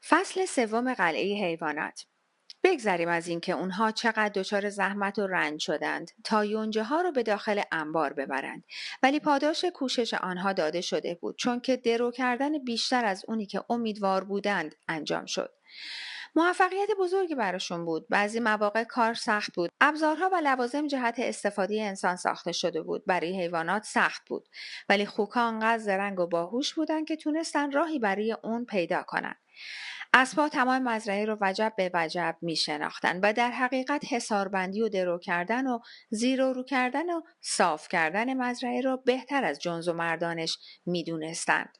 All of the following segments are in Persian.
فصل سوم قلعه حیوانات. بگذریم از اینکه اونها چقدر دچار زحمت و رنج شدند تا یونجه ها رو به داخل انبار ببرند، ولی پاداش کوشش آنها داده شده بود، چون که درو کردن بیشتر از اونی که امیدوار بودند انجام شد. موفقیت بزرگی براشون بود. بعضی مواقع کار سخت بود. ابزارها و لوازم جهت استفاده انسان ساخته شده بود. برای حیوانات سخت بود. ولی خوک‌ها انقدر زرنگ و باهوش بودن که تونستن راهی برای اون پیدا کنن. اسب‌ها تمام مزرعه رو وجب به وجب می شناختن و در حقیقت حصاربندی و درو کردن و زیر و رو کردن و صاف کردن مزرعه رو بهتر از جنز و مردانش می دونستند.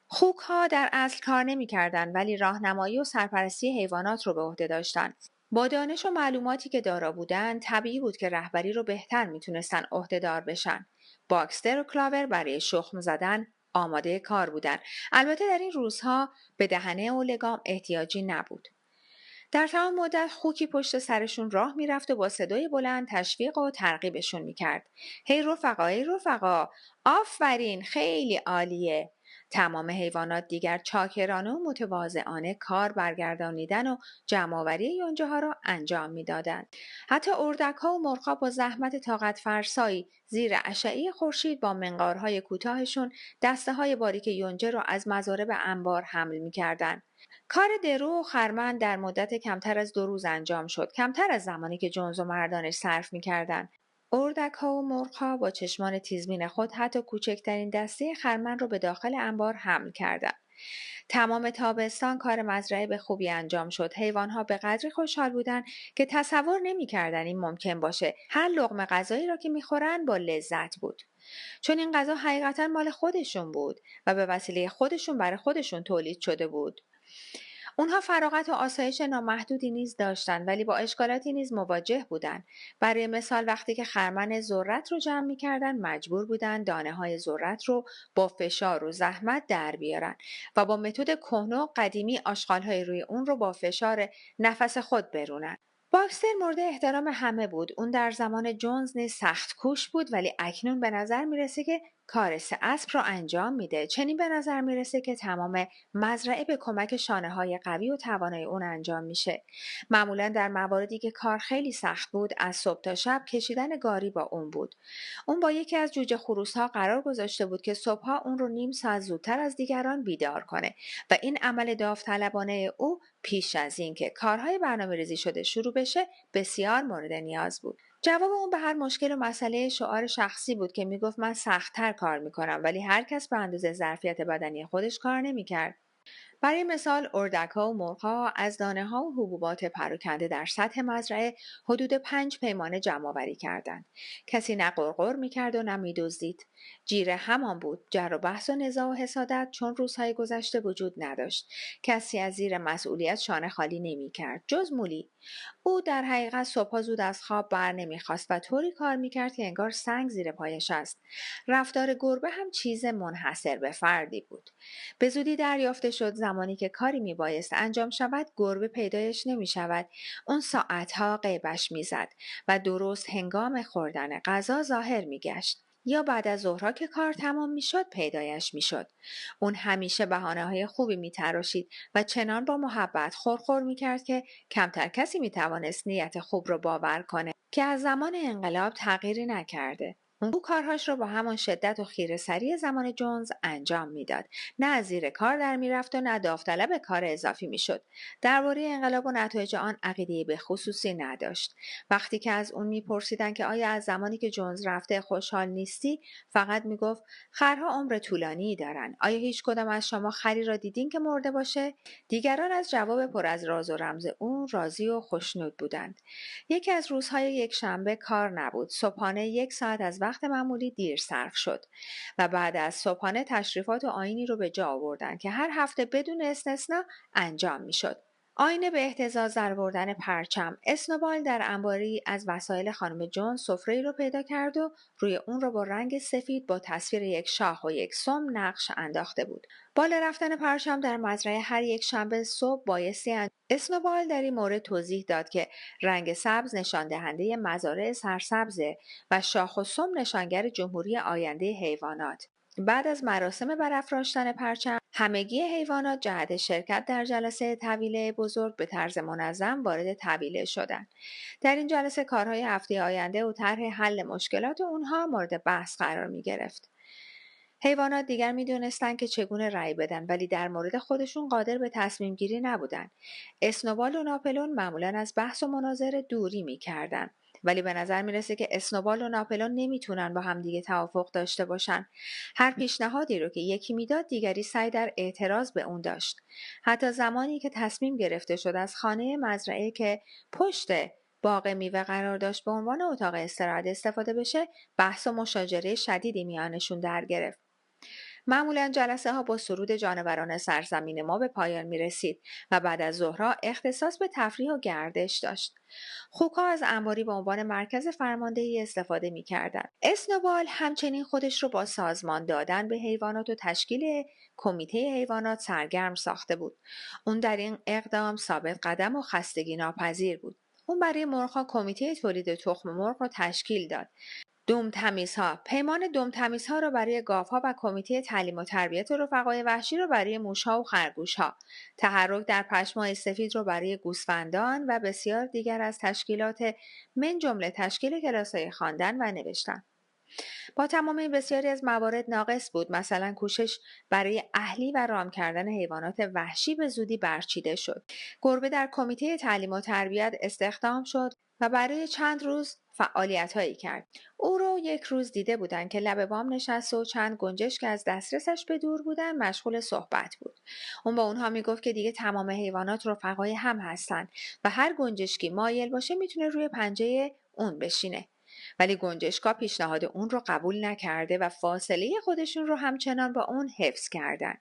خوک‌ها در اصل کار نمی‌کردند، ولی راهنمایی و سرپرستی حیوانات رو به عهده داشتند. با دانش و معلوماتی که دارا بودند، طبیعی بود که رهبری رو بهتر میتونستن عهده‌دار بشن. باکستر و کلاور برای شخم زدن آماده کار بودن. البته در این روزها به دهنه و لگام احتیاجی نبود. در تمام مدت خوکی پشت سرشون راه میرفت و با صدای بلند تشویق و ترغیبشون میکرد. هی رفقا، هی رفقا، آفرین، خیلی عالیه. تمام حیوانات دیگر چاکرانه و متواضعانه کار برگردانیدن و جمع‌آوری یونجه ها را انجام میدادند. حتی اردک ها و مرغ ها با زحمت طاقت فرسایی زیر اشعه خورشید با منقارهای کوتاهشون دسته های باریک یونجه را از مزارع به انبار حمل میکردند. کار درو و خرمن در مدت کمتر از 2 روز انجام شد، کمتر از زمانی که جونز و مردانش صرف می‌کردند. اردک‌ها و مرغ‌ها با چشمان تیزبین خود حتی کوچکترین دسته خرمن را به داخل انبار حمل کردند. تمام تابستان کار مزرعه به خوبی انجام شد. حیوان‌ها به قدری خوشحال بودند که تصور نمی‌کردند این ممکن باشه. هر لقمه غذایی را که می‌خورند با لذت بود. چون این غذا حقیقتاً مال خودشون بود و به وسیله خودشون برای خودشون تولید شده بود. اونها فراغت و آسایش نامحدودی نیز داشتند، ولی با اشکالاتی نیز مواجه بودند. برای مثال وقتی که خرمن ذرت رو جمع می‌کردند مجبور بودند دانه‌های ذرت رو با فشار و زحمت در بیارن و با متد کهنه و قدیمی آشغال‌های روی اون رو با فشار نفس خود برونن. باکستر مورد احترام همه بود. اون در زمان جونز نیز سخت کوش بود، ولی اکنون به نظر میرسه که کار 3 اسب رو انجام میده. چنین به نظر میرسه که تمام مزرعه به کمک شانه‌های قوی و توانای اون انجام میشه. معمولا در مواردی که کار خیلی سخت بود، از صبح تا شب کشیدن گاری با اون بود. اون با یکی از جوجه خروس‌ها قرار گذاشته بود که صبحها اون رو نیم ساعت زودتر از دیگران بیدار کنه و این عمل داوطلبانه او پیش از اینکه کارهای برنامه‌ریزی شده شروع بشه بسیار مورد نیاز بود. جواب اون به هر مشکل و مسئله شعار شخصی بود که میگفت من سخت‌تر کار میکنم، ولی هر کس به اندازه ظرفیت بدنی خودش کار نمیکرد. برای مثال اردک‌ها و مرغ‌ها از دانه‌ها و حبوبات پراکنده در سطح مزرعه حدود 5 پیمانه جمع‌آوری کردند. کسی نه غرغر می‌کرد و نه می‌دزدید. جیره همان بود. جر و بحث و نزاع و حسادت چون روزهای گذشته وجود نداشت. کسی از زیر مسئولیت شانه خالی نمی‌کرد جز مولی. او در حقیقت صبح‌ها زود از خواب بر نمی‌خاست و طوری کار می‌کرد که انگار سنگ زیر پایش است. رفتار گربه هم چیز منحصر به فردی بود. به زودی دریافته شد زمانی که کاری میبایست انجام شود گربه پیدایش نمی شود. اون ساعتها غیبش میزد و درست هنگام خوردن غذا ظاهر میگشت. یا بعد از ظهرها که کار تمام میشد پیدایش میشد. اون همیشه بهانه‌های خوبی میتراشید و چنان با محبت خورخور میکرد که کمتر کسی میتوانست نیت خوب رو باور کنه که از زمان انقلاب تغییری نکرده. او کارهاش رو با همان شدت و خیره‌سری زمان جونز انجام میداد. نه از زیر کار در میرفت و نه داوطلب کار اضافی میشد. درباره انقلاب و نتایج آن عقیده به خصوصی نداشت. وقتی که از اون میپرسیدن که آیا از زمانی که جونز رفته خوشحال نیستی، فقط میگفت خرها عمر طولانی دارن. آیا هیچ کدام از شما خری را دیدین که مرده باشه؟ دیگران از جواب پر از راز و رمز اون راضی و خوشنود بودند. یکی از روزهای یکشنبه کار نبود. صبحانه 1 ساعت از وقت معمولی دیر صرف شد و بعد از صبحانه تشریفات و آیینی رو به جا آوردن که هر هفته بدون استثنا انجام میشد. آینه به اهتزاز آوردن پرچم. اسنوبال در انباری از وسایل خانم جون سفره‌ای رو پیدا کرد و روی اون رو با رنگ سفید با تصویر یک شاخ و یک سم نقش انداخته بود. بالا رفتن پرچم در مزرعه هر یک شنبه صبح بایستی اسنوبال در این مورد توضیح داد که رنگ سبز نشان دهنده مزارع سرسبزه و شاخ و سم نشانگر جمهوری آینده حیوانات. بعد از مراسم برافراشتن پرچم، همگی حیوانات جهت شرکت در جلسه طویله بزرگ به طرز منظم وارد طویله شدند. در این جلسه کارهای هفته آینده و طرح حل مشکلات اونها مورد بحث قرار می گرفت. حیوانات دیگر می دونستن که چگونه رأی بدن، ولی در مورد خودشون قادر به تصمیم گیری نبودن. اسنوبال و ناپلون معمولاً از بحث و مناظره دوری می کردن. ولی به نظر میرسه که اسنوبال و ناپلون نمیتونن با همدیگه توافق داشته باشن. هر پیشنهادی رو که یکی میداد دیگری سعی در اعتراض به اون داشت. حتی زمانی که تصمیم گرفته شد از خانه مزرعه که پشت باغ میوه قرار داشت به عنوان اتاق استراحت استفاده بشه، بحث و مشاجره شدیدی میانشون در گرفت. معمولا جلسه ها با سرود جانوران سرزمین ما به پایان می رسید و بعد از ظهرها اختصاص به تفریح و گردش داشت. خوک‌ها از انباری به عنوان مرکز فرماندهی استفاده می کردن. اسنوبال همچنین خودش رو با سازمان دادن به حیوانات و تشکیل کمیته حیوانات سرگرم ساخته بود. اون در این اقدام ثابت قدم و خستگی ناپذیر بود. اون برای مرغ‌ها کمیته تولید تخم مرغ رو تشکیل داد. پیمان دم تمیزها را برای گاوها و کمیته تعلیم و تربیت رفقای وحشی را برای موشها و خرگوشها، تحرک در پشمای سفید را برای گوسفندان و بسیار دیگر از تشکیلات من جمله تشکیل کلاس‌های خواندن و نوشتن. با تمام این بسیاری از موارد ناقص بود. مثلا کوشش برای اهلی و رام کردن حیوانات وحشی به زودی برچیده شد. گربه در کمیته تعلیم و تربیت استخدام شد و برای چند روز فعالیت‌هایی کرد. او رو یک روز دیده بودند که لب بام نشست و چند گنجشک که از دسترسش به دور بودن مشغول صحبت بود. اون با اونها میگفت که دیگه تمام حیوانات رفقای هم هستن و هر گنجشکی مایل باشه میتونه روی پنجه اون بشینه. ولی گنجشکا پیشنهاد اون رو قبول نکرده و فاصله خودشون رو همچنان با اون حفظ کردن.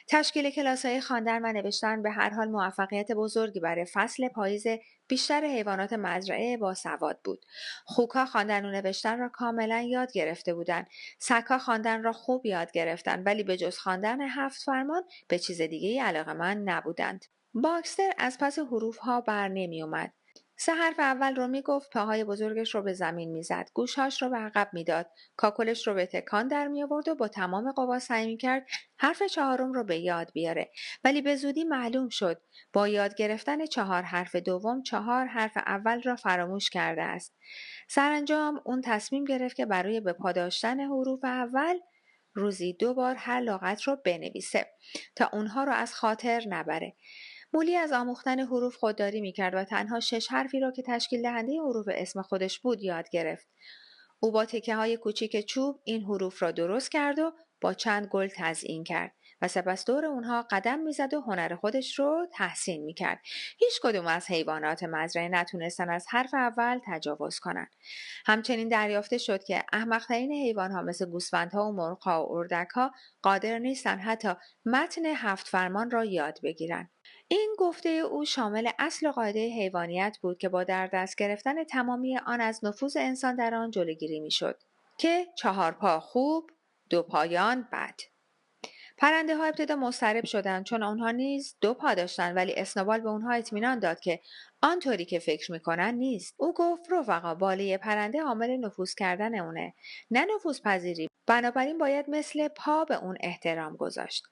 تشکیل کلاس‌های خواندن و نوشتن به هر حال موفقیت بزرگی برای فصل پاییز بیشتر حیوانات مزرعه باسواد بود. خوک‌ها خواندن و نوشتن را کاملا یاد گرفته بودند. سگ‌ها خواندن را خوب یاد گرفتند، ولی به جز خواندن 7 فرمان به چیز دیگه‌ای علاقه‌مند نبودند. باکستر از پس حروف‌ها بر نمی‌آمد. 3 حرف اول رو میگفت، پاهای بزرگش رو به زمین میزد، گوشهاش رو به عقب میداد، کاکلش رو به تکان در می آورد و با تمام قوا سعی میکرد حرف 4 رو به یاد بیاره. ولی به زودی معلوم شد با یاد گرفتن 4 حرف دوم 4 حرف اول را فراموش کرده است. سرانجام اون تصمیم گرفت که برای به پا داشتن حروف اول روزی 2 بار هر لغت رو بنویسه تا اونها رو از خاطر نبره. مولی از آموختن حروف خودداری میکرد و تنها 6 حرفی را که تشکیل دهنده حروف اسم خودش بود یاد گرفت. او با تکه های کوچیک چوب این حروف را درست کرد و با چند گل تزیین کرد و سپس دور اونها قدم میزد و هنر خودش رو تحسین میکرد. هیچ کدوم از حیوانات مزرعه نتونستن از حرف اول تجاوز کنند. همچنین دریافته شد که احمق‌ترین حیوان‌ها مثل گوسفندها و مرغ‌ها و اردک‌ها قادر نیستند حتی متن 7 فرمان را یاد بگیرند. این گفته او شامل اصل و قاعده حیوانیت بود که با در دست گرفتن تمامی آن از نفوذ انسان در آن جلوگیری میشد که 4 پا خوب، 2 پایان بد. پرنده ها ابتدا مضطرب شدند چون آنها نیز 2 پا داشتند، ولی اسنوبال به آنها اطمینان داد که آنطوری که فکر میکنن نیست. او گفت رفقا، باله پرنده عامل نفوذ کردن اونه، نه نفوذ پذیری. بنابراین باید مثل پا به اون احترام گذاشت.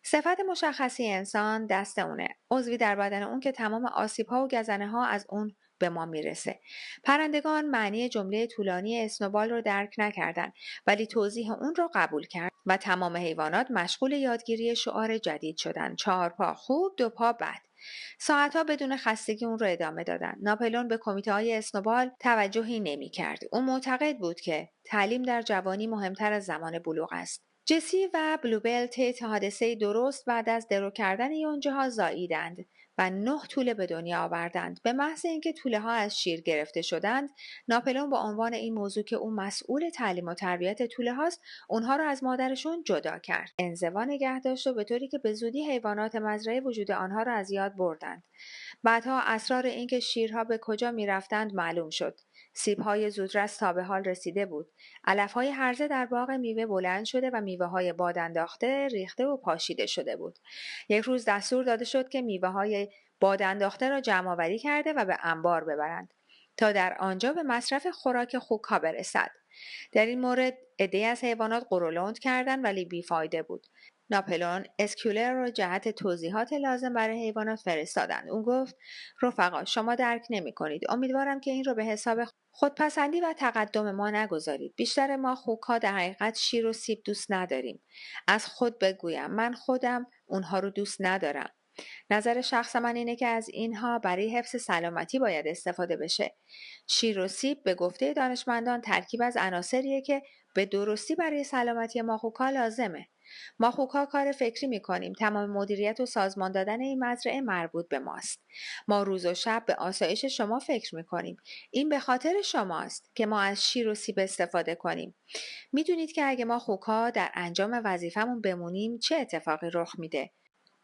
صفت مشخصی انسان دست اونه، عضوی در بدن اون که تمام آسیب‌ها و گزنه‌ها از اون به ما میرسه. پرندگان معنی جمله طولانی اسنوبال رو درک نکردند، ولی توضیح اون رو قبول کرد و تمام حیوانات مشغول یادگیری شعار جدید شدند: 4 پا خوب، 2 پا بد. ساعتها بدون خستگی اون رو ادامه دادن. ناپلئون به کمیته های اسنوبال توجهی نمی کرد. او معتقد بود که تعلیم در جوانی مهمتر از زمان بلوغ است. جسی و بلوبل طی حادثه درست بعد از درو کردن یونجه ها زاییدند و 9 توله به دنیا آوردند. به محض اینکه توله ها از شیر گرفته شدند، ناپلئون با عنوان این موضوع که او مسئول تعلیم و تربیت توله هاست، اونها را از مادرشون جدا کرد. انزوا نگه داشت و به طوری که به زودی حیوانات مزرعه وجود آنها را از یاد بردند. بعدها اسرار اینکه شیرها به کجا می‌رفتند معلوم شد. سیب‌های زودرس تا به حال رسیده بود. علف‌های هرزه در باغ میوه بلند شده و میوه‌های باد انداخته ریخته و پاشیده شده بود. یک روز دستور داده شد که میوه‌های باد انداخته را جمع‌آوری کرده و به انبار ببرند تا در آنجا به مصرف خوراک خوک‌ها برسد. در این مورد عده‌ای از حیوانات غرولند کردند ولی بیفایده بود. ناپلئون اسکولر را جهت توضیحات لازم برای حیوانات فرستادند. او گفت رفقا شما درک نمی کنید. امیدوارم که این را به حساب خودپسندی و تقدم ما نگذارید. بیشتر ما خوک‌ها در حقیقت شیر و سیب دوست نداریم. از خود بگویم من خودم اونها رو دوست ندارم. نظر شخص من اینه که از اینها برای حفظ سلامتی باید استفاده بشه. شیر و سیب به گفته دانشمندان ترکیب از عناصریه که به درستی برای سلامتی ما خوک‌ها لازمه. ما خوک‌ها کار فکری می‌کنیم. تمام مدیریت و سازمان دادن این مزرعه مربوط به ماست. ما روز و شب به آسایش شما فکر می‌کنیم. این به خاطر شماست که ما از شیر و سیب استفاده کنیم. میدونید که اگه ما خوک‌ها در انجام وظیفمون بمونیم چه اتفاقی رخ میده؟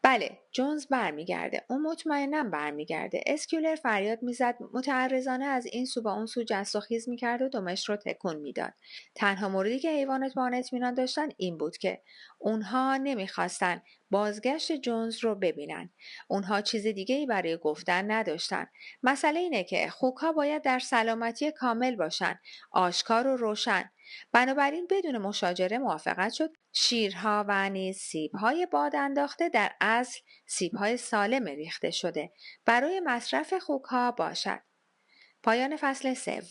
بله، جونز برمیگرده. اون مطمئناً برمیگرده. اسکولر فریاد میزد، متعرضانه از این سو به اون سو جست و خیز میکرد و دمش رو تکون میداد. تنها موردی که حیوانات با آن اطمینان داشتن این بود که اونها نمیخواستن بازگشت جونز رو ببینن. اونها چیز دیگه ای برای گفتن نداشتن. مسئله اینه که خوک‌ها باید در سلامتی کامل باشن، آشکار و روشن. بنابراین بدون مشاجره موافقت شد شیرها و نیز سیب‌های باد انداخته در اصل سیب‌های سالم ریخته شده برای مصرف خوک‌ها باشد. پایان فصل 3.